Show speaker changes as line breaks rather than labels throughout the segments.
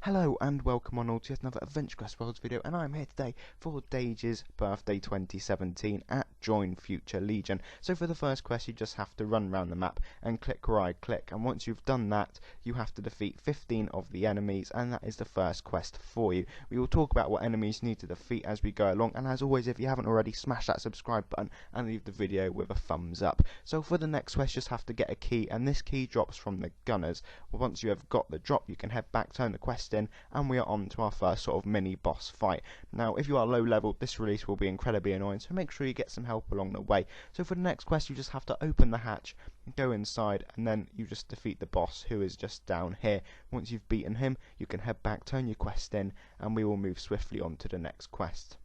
Hello and welcome on all to yet another Adventure Quest Worlds video, and I'm here today for Dage's birthday 2017 at Join Future Legion. So for the first quest you just have to run around the map and click right click, and once you've done that you have to defeat 15 of the enemies, and that is the first quest for you. We will talk about what enemies you need to defeat as we go along, and as always, if you haven't already, smash that subscribe button and leave the video with a thumbs up. So for the next quest you just have to get a key, and this key drops from the gunners. Once you have got the drop you can head back, turn the quest in, and we are on to our first sort of mini boss fight. Now if you are low level, this release will be incredibly annoying, so make sure you get some help along the way. So for the next quest you just have to open the hatch, go inside, and then you just defeat the boss, who is just down here. Once you've beaten him you can head back, turn your quest in, and we will move swiftly on to the next quest.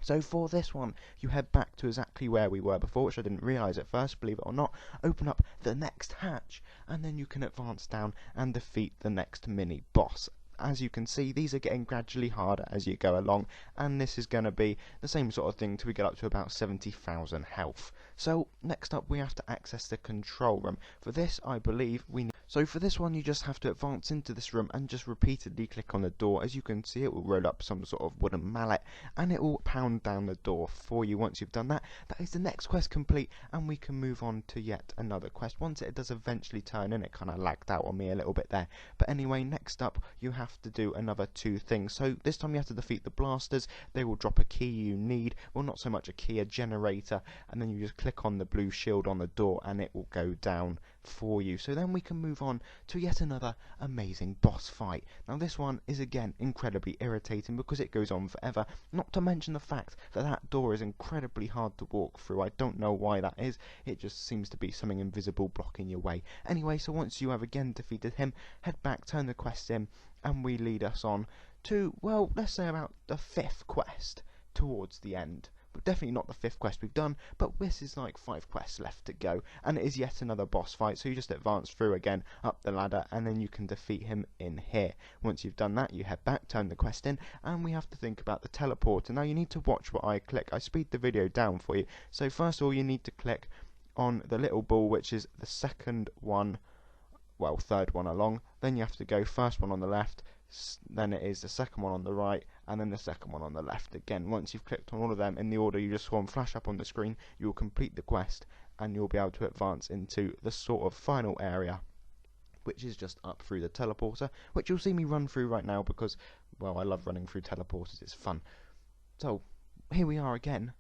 So for this one, you head back to exactly where we were before, which I didn't realise at first, believe it or not. Open up the next hatch, and then you can advance down and defeat the next mini boss. As you can see, these are getting gradually harder as you go along, and this is going to be the same sort of thing till we get up to about 70,000 health. So next up we have to access the control room. For this I believe we need... So for this one you just have to advance into this room and just repeatedly click on the door. As you can see, it will roll up some sort of wooden mallet and it will pound down the door for you. Once you've done that, that is the next quest complete, and we can move on to yet another quest. Once it does eventually turn in, it kind of lagged out on me a little bit there. But anyway, next up you have to do another two things. So this time you have to defeat the blasters. They will drop a key you need, well, not so much a key, a generator, and then you just click on the blue shield on the door and it will go down for you. So then we can move on to yet another amazing boss fight. Now this one is again incredibly irritating because it goes on forever, not to mention the fact that that door is incredibly hard to walk through. I don't know why that is, it just seems to be something invisible blocking your way. Anyway, so once you have again defeated him, head back, turn the quest in, and we lead us on to, well, let's say about the 5th quest towards the end. But definitely not the 5th quest we've done, but this is like 5 quests left to go, and it is yet another boss fight. So you just advance through again up the ladder, and then you can defeat him in here. Once you've done that you head back, turn the quest in, and we have to think about the teleporter. Now you need to watch what I click. I speed the video down for you. So first of all you need to click on the little ball, which is the second one, well, third one along. Then you have to go first one on the left, then it is the second one on the right, and then the second one on the left again. Once you've clicked on all of them in the order you just saw them flash up on the screen, you will complete the quest and you'll be able to advance into the sort of final area, which is just up through the teleporter, which you'll see me run through right now because, well, I love running through teleporters, it's fun. So here we are again,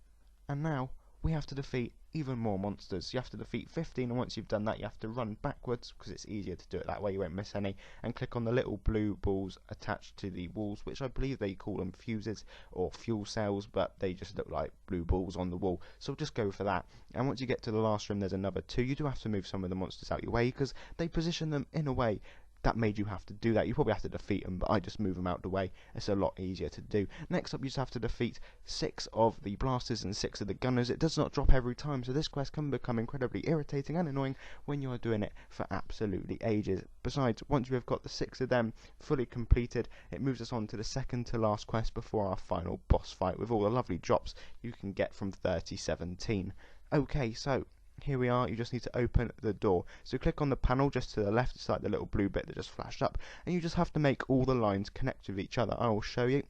and now we have to defeat even more monsters. You have to defeat 15, and once you've done that you have to run backwards because it's easier to do it that way, you won't miss any, and click on the little blue balls attached to the walls, which I believe they call them fuses or fuel cells, but they just look like blue balls on the wall, so just go for that. And once you get to the last room there's another 2. You do have to move some of the monsters out your way because they position them in a way that made you have to do that. You probably have to defeat them, but I just move them out the way. It's a lot easier to do. Next up you just have to defeat 6 of the blasters and 6 of the gunners. It does not drop every time, so this quest can become incredibly irritating and annoying when you are doing it for absolutely ages. Besides, once you have got the 6 of them fully completed, it moves us on to the second to last quest before our final boss fight, with all the lovely drops you can get from 3017. Okay, so here we are. You just need to open the door. So click on the panel just to the left, it's like the little blue bit that just flashed up, and you just have to make all the lines connect with each other. I will show you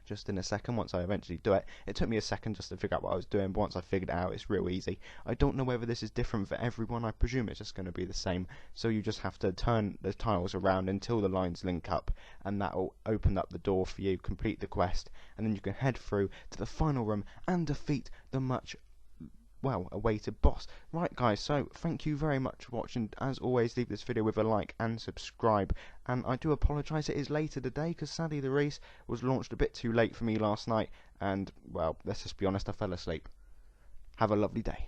just in a second once I eventually do it. It took me a second just to figure out what I was doing, but once I figured it out it's real easy. I don't know whether this is different for everyone, I presume it's just going to be the same. So you just have to turn the tiles around until the lines link up, and that will open up the door for you, complete the quest, and then you can head through to the final room and defeat the much, well, awaited boss. Right guys, so thank you very much for watching. As always, leave this video with a like and subscribe, and I do apologise it is later today because sadly the race was launched a bit too late for me last night, and well, let's just be honest, I fell asleep. Have a lovely day.